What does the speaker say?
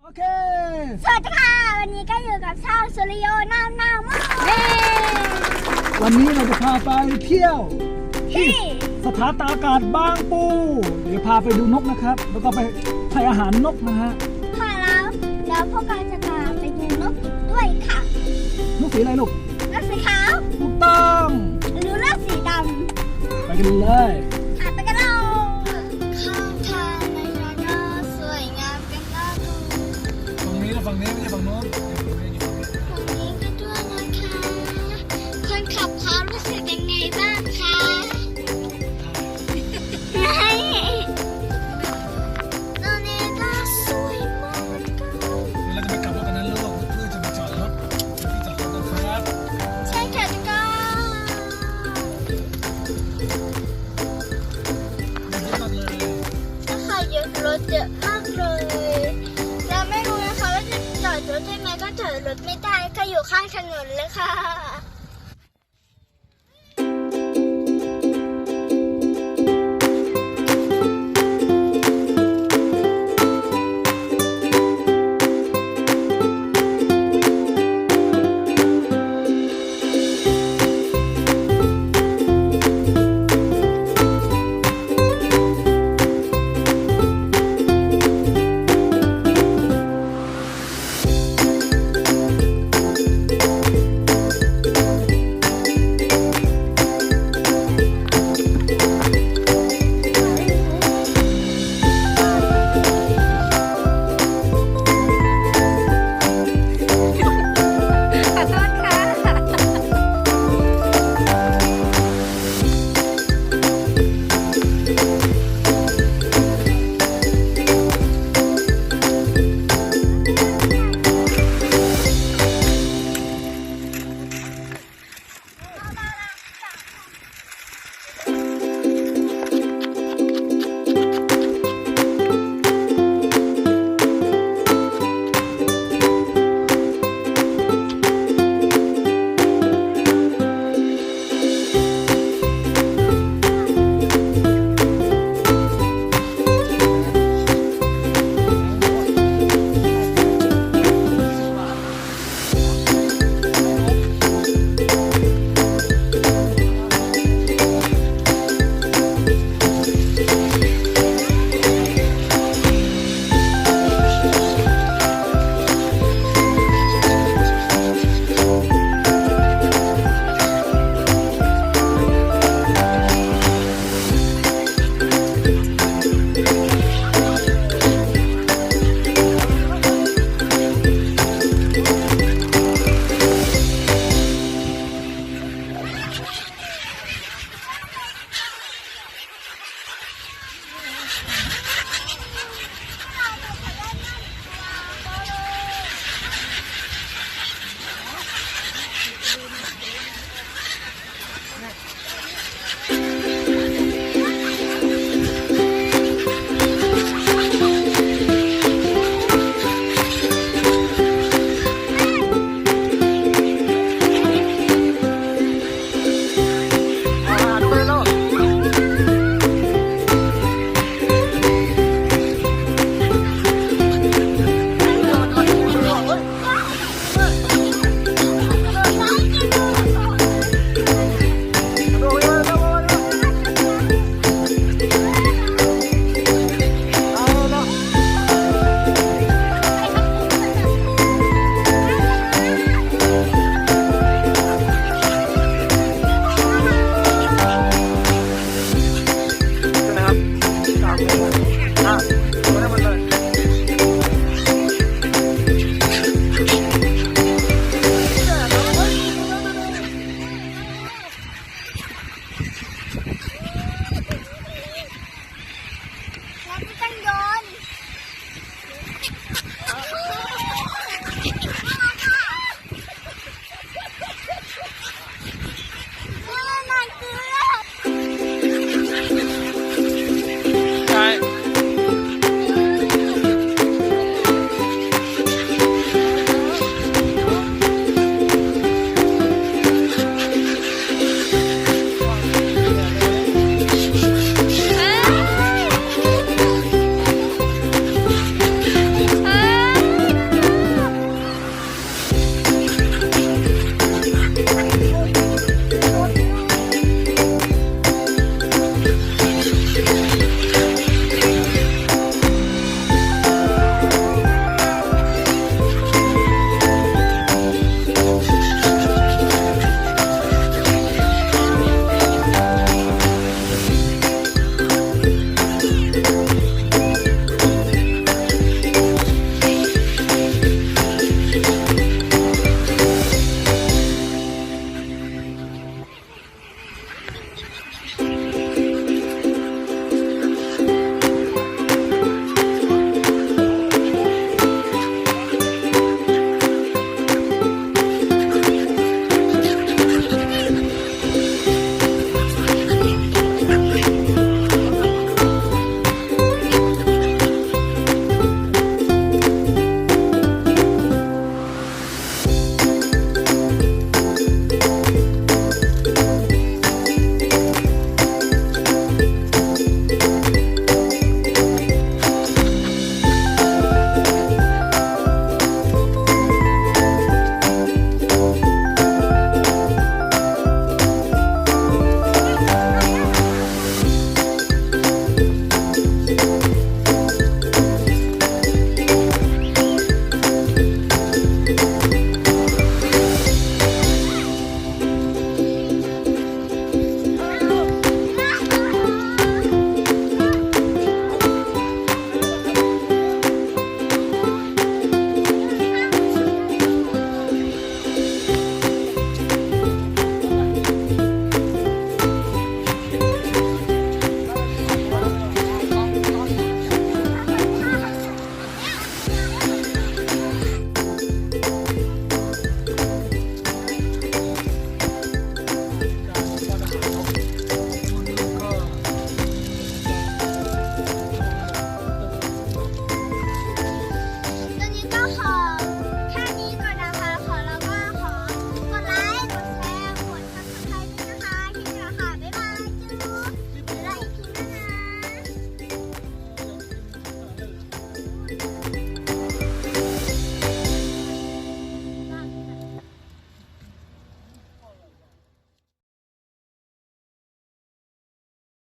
โอเคสวัสดีค่ะวันนี้ก็อยู่กับช่างสุริโยนามมากวันนี้เราจะพาไปเที่ยวที่สถานตากอากาศบางปูเดี๋ยวพาไปดูนกนะครับ แล้วก็ไปให้อาหารนกนะฮะค่ะแล้วพวกเราจะพาไปดูนกอีกด้วยค่ะนกสีอะไรลูกนกสีขาวถูกต้องหรือนกสีดำไปกันเลยค่ะไปกันเลยข้างทางในระนาบสวยงามกันน่าดูฝั่งนี้นะฝั่งนี้ไม่ใช่ฝั่งโน้นฝั่งนี้ก็ด้วยนะคะคนขับเขารู้สึกยังไงบ้างคะตอนนี้ก็สวยมากเราจะไปกลับรถกันนั้นลูกเพื่อจะไปจอดรถที่จอดรถนะครับใช่ค่ะทุกคนถ้าใครเยอะรถเยอะมากเลยเราไม่รู้นะคะว่าจะจอดรถได้ไหมก็จอดรถไม่ได้ก็อยู่ข้างถนนเลยค่ะมาได้หมดเลย